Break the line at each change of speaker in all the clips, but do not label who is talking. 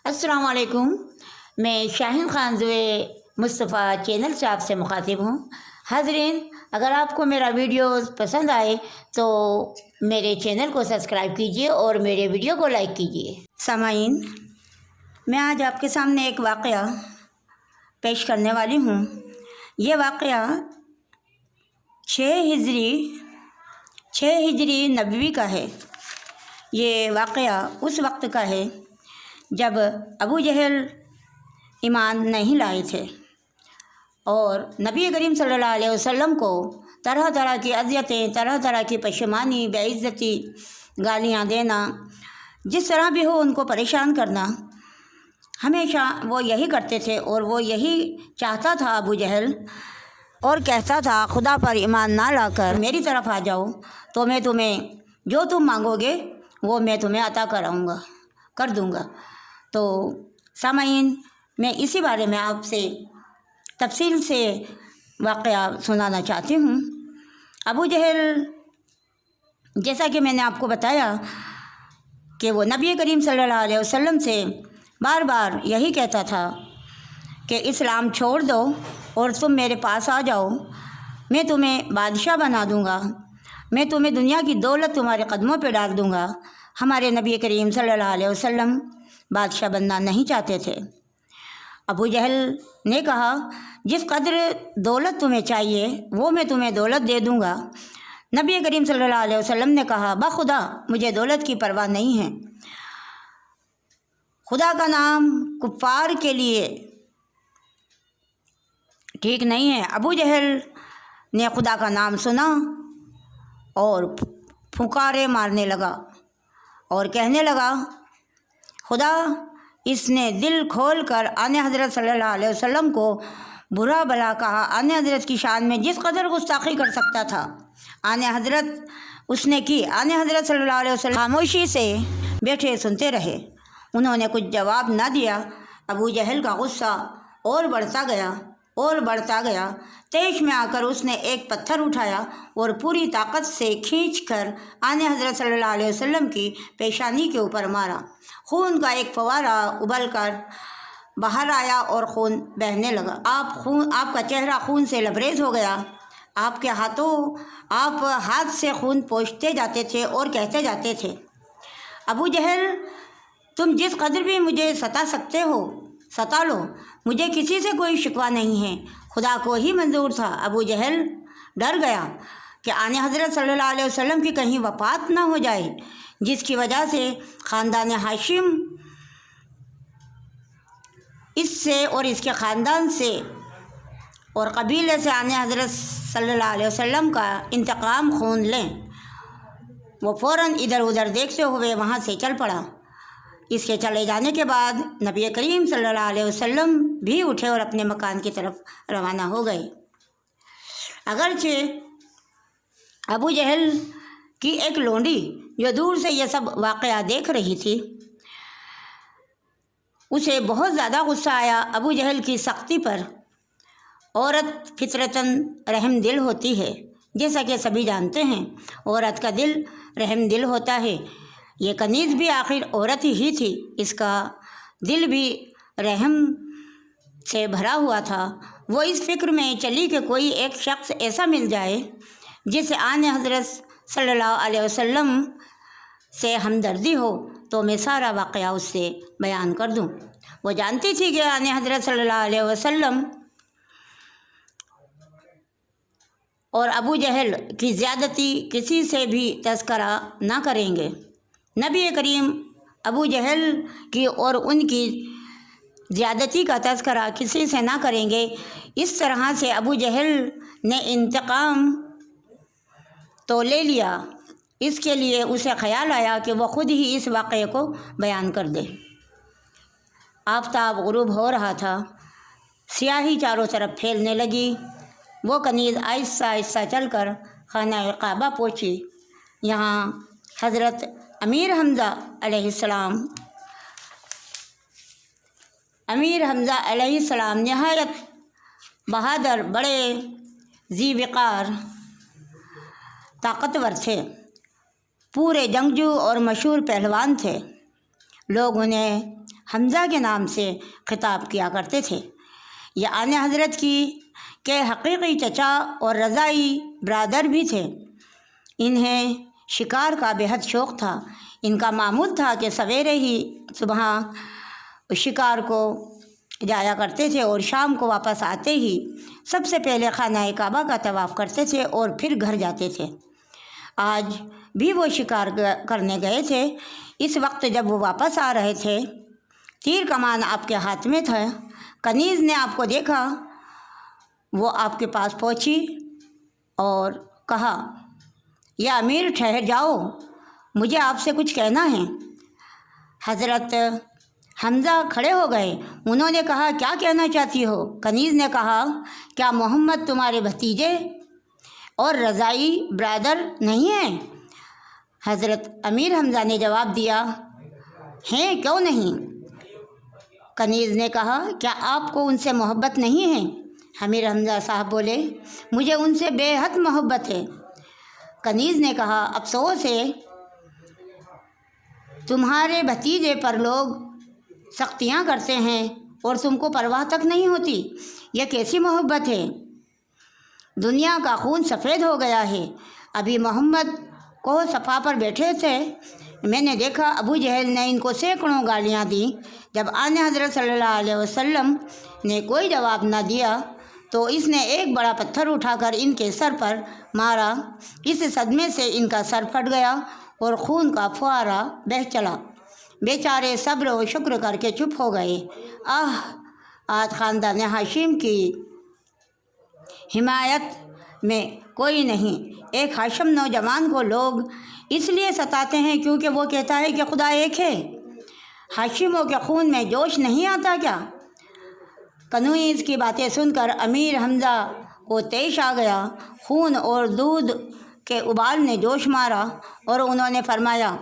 अस्सलाम वालेकुम। मैं शाहीन खान ज़ुए मुस्तफ़ा चैनल से आपसे मुखातिब हूँ। हाज़रीन, अगर आपको मेरा वीडियो पसंद आए तो मेरे चैनल को सब्सक्राइब कीजिए और मेरे वीडियो को लाइक कीजिए। सामाईन, मैं आज आपके सामने एक वाक़या पेश करने वाली हूँ। ये वाक़या 6 हिजरी नबवी का है। ये वाक़या उस वक्त का है जब अबू जहल ईमान नहीं लाए थे और नबी करीम सल्लल्लाहु अलैहि वसल्लम को तरह तरह की अज़ियतें, तरह तरह की पशेमानी, बेइज्जती, गालियाँ देना, जिस तरह भी हो उनको परेशान करना, हमेशा वो यही करते थे। और वो यही चाहता था अबू जहल, और कहता था खुदा पर ईमान ना लाकर मेरी तरफ आ जाओ तो मैं तुम्हें जो तुम मांगोगे वो मैं तुम्हें अता कर दूँगा। तो सामाईन, मैं इसी बारे में आपसे तफसील से वाक़या सुनाना चाहती हूँ। अबू जहल, जैसा कि मैंने आपको बताया कि वो नबी करीम सल्लल्लाहु अलैहि वसल्लम से बार बार यही कहता था कि इस्लाम छोड़ दो और तुम मेरे पास आ जाओ, मैं तुम्हें बादशाह बना दूँगा, मैं तुम्हें दुनिया की दौलत तुम्हारे कदमों पे डाल दूँगा। हमारे नबी करीम सल्लल्लाहु अलैहि वसल्लम बादशाह बनना नहीं चाहते थे। अबू जहल ने कहा, जिस कदर दौलत तुम्हें चाहिए वो मैं तुम्हें दौलत दे दूँगा। नबी करीम सल्लल्लाहु अलैहि वसल्लम ने कहा, बखुदा मुझे दौलत की परवाह नहीं है। खुदा का नाम कुफ़ार के लिए ठीक नहीं है। अबू जहल ने खुदा का नाम सुना और फुकारे मारने लगा और कहने लगा, खुदा इसने दिल खोल कर आने हज़रत सल्लल्लाहु अलैहि वसल्लम को बुरा भला कहा। आने हज़रत की शान में जिस कदर गुस्ताखी कर सकता था आने हज़रत उसने की। आने हज़रत सल्लल्लाहु अलैहि वसल्लम खामोशी से बैठे सुनते रहे, उन्होंने कुछ जवाब ना दिया। अबू जहल का गुस्सा और बढ़ता गया। तेज में आकर उसने एक पत्थर उठाया और पूरी ताकत से खींचकर आने हज़रत सल्लल्लाहु अलैहि वसल्लम की पेशानी के ऊपर मारा। खून का एक फवारा उबल कर बाहर आया और खून बहने लगा। आपका चेहरा खून से लबरेज हो गया। आप हाथ से खून पोंछते जाते थे और कहते जाते थे, अबू जहल, तुम जिस कदर भी मुझे सता सकते हो सता लो, मुझे किसी से कोई शिकवा नहीं है, खुदा को ही मंजूर था। अबू जहल डर गया कि आने हज़रत सल्लल्लाहु अलैहि वसल्लम की कहीं वफ़ात ना हो जाए, जिसकी वजह से ख़ानदान हाशिम इससे और इसके ख़ानदान से और कबीले से आने हज़रत सल्लल्लाहु अलैहि वसल्लम का इंतकाम खून लें। वो फ़ौरन इधर उधर देखते हुए वहाँ से चल पड़ा। इसके चले जाने के बाद नबी करीम सल्लल्लाहु अलैहि वसल्लम भी उठे और अपने मकान की तरफ रवाना हो गए। अगरचे अबू जहल की एक लोंडी जो दूर से यह सब वाक़या देख रही थी, उसे बहुत ज़्यादा गुस्सा आया अबू जहल की सख्ती पर। औरत फितरतन रहम दिल होती है, जैसा कि सभी जानते हैं, औरत का दिल रहम दिल होता है। ये कनीज़ भी आखिर औरत ही थी, इसका दिल भी रहम से भरा हुआ था। वो इस फिक्र में चली कि कोई एक शख्स ऐसा मिल जाए जिसे आने हज़रत सल्लल्लाहु अलैहि वसल्लम से हमदर्दी हो तो मैं सारा वाक़या उससे बयान कर दूं। वो जानती थी कि आने हज़रत सल्लल्लाहु अलैहि वसल्लम और अबू जहल की ज़्यादती किसी से भी तज़किरा ना करेंगे। नबी करीम अबू जहल की और उनकी ज़्यादती का तज़किरा किसी से ना करेंगे। इस तरह से अबू जहल ने इंतकाम तो ले लिया। इसके लिए उसे ख़याल आया कि वह ख़ुद ही इस वाक़े को बयान कर दे। आफ़ताब ग़ुरूब हो रहा था, स्याही चारों तरफ फैलने लगी। वो कनीज़ आहिस्ता आहिस्ता चल कर खाना काबा पहुँची। यहाँ हज़रत अमीर हमज़ा अलैहिस्सलाम नहायत बहादुर, बड़े ज़ीवकार, ताकतवर थे, पूरे जंगजू और मशहूर पहलवान थे। लोग उन्हें हमज़ा के नाम से खिताब किया करते थे। ये आने हज़रत की के हकीकी चचा और रज़ाई ब्रादर भी थे। इन्हें शिकार का बेहद शौक़ था। इनका मामूल था कि सवेरे ही सुबह शिकार को जाया करते थे और शाम को वापस आते ही सबसे पहले खाना काबा का तवाफ़ करते थे और फिर घर जाते थे। आज भी वो शिकार करने गए थे। इस वक्त जब वो वापस आ रहे थे, तीर कमान आपके हाथ में था। कनीज़ ने आपको देखा, वो आपके पास पहुंची और कहा, या अमीर ठहर जाओ, मुझे आपसे कुछ कहना है। हज़रत हमज़ा खड़े हो गए। उन्होंने कहा, क्या कहना चाहती हो? कनीज़ ने कहा, क्या मोहम्मद तुम्हारे भतीजे और रज़ाई ब्रादर नहीं हैं? हज़रत अमीर हमज़ा ने जवाब दिया, हैं, क्यों नहीं? कनीज़ ने कहा, क्या आपको उनसे मोहब्बत नहीं है? अमीर हमज़ा साहब बोले, मुझे उनसे बेहद मोहब्बत है। कनीज़ ने कहा, अफसोस है तुम्हारे भतीजे पर लोग सख्तियाँ करते हैं और तुमको परवाह तक नहीं होती। यह कैसी मोहब्बत है? दुनिया का खून सफ़ेद हो गया है। अभी मोहम्मद को सफ़ा पर बैठे थे, मैंने देखा अबू जहल ने इनको सैकड़ों गालियाँ दी। जब आने हज़रत सल्लल्लाहु अलैहि वसल्लम ने कोई जवाब न दिया तो इसने एक बड़ा पत्थर उठाकर इनके सर पर मारा। इस सदमे से इनका सर फट गया और खून का फुहारा बह चला। बेचारे सब्र और शुक्र करके चुप हो गए। आज ख़ानदान हाशिम की हिमायत में कोई नहीं। एक हाशिम नौजवान को लोग इसलिए सताते हैं क्योंकि वो कहता है कि खुदा एक है। हाशिमों के खून में जोश नहीं आता क्या? कनीज़ की बातें सुनकर अमीर हमज़ा को तेश आ गया। खून और दूध के उबाल ने जोश मारा और उन्होंने फरमाया,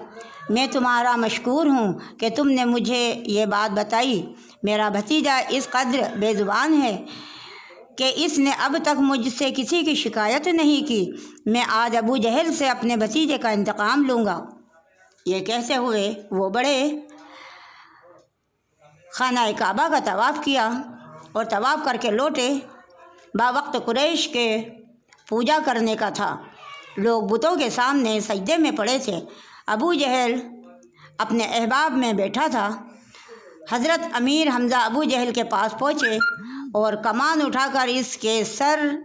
मैं तुम्हारा मशकूर हूँ कि तुमने मुझे ये बात बताई। मेरा भतीजा इस कद्र बेज़ुबान है कि इसने अब तक मुझसे किसी की शिकायत नहीं की। मैं आज अबू जहल से अपने भतीजे का इंतकाम लूँगा। ये कहते हुए वो बड़े खाना काबा का तवाफ़ किया और तवाफ़ करके लौटे। बावक्त कुरैश के पूजा करने का था। लोग बुतों के सामने सजदे में पड़े थे। अबू जहल अपने अहबाब में बैठा था। हज़रत अमीर हमज़ा अबू जहल के पास पहुँचे और कमान उठाकर इसके सर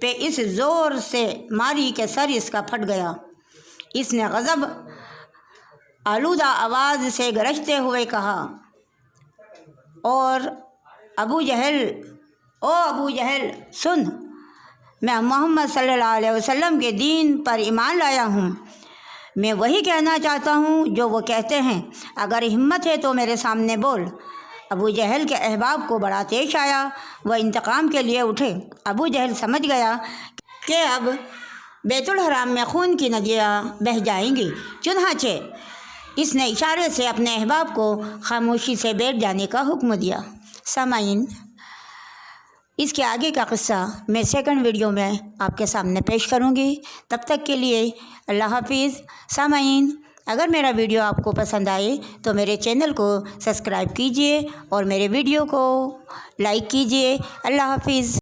पे इस ज़ोर से मारी कि सर इसका फट गया। इसने गज़ब आलूदा आवाज़ से गरजते हुए कहा, और अबू जहल सुन, मैं मोहम्मद सल्लल्लाहु अलैहि वसल्लम के दीन पर ईमान लाया हूँ। मैं वही कहना चाहता हूँ जो वो कहते हैं। अगर हिम्मत है तो मेरे सामने बोल। अबू जहल के अहबाब को बड़ा तेश आया। वह इंतकाम के लिए उठे। अबू जहल समझ गया कि अब बैतुल हराम में खून की नदियाँ बह जाएंगी। चुनांचे इसने इशारे से अपने अहबाब को खामोशी से बैठ जाने का हुक्म दिया। सामाईन, इसके आगे का क़िस्सा मैं सेकंड वीडियो में आपके सामने पेश करूंगी। तब तक के लिए अल्लाह हाफिज़। सामाईन, अगर मेरा वीडियो आपको पसंद आए तो मेरे चैनल को सब्सक्राइब कीजिए और मेरे वीडियो को लाइक कीजिए। अल्लाह हाफिज़।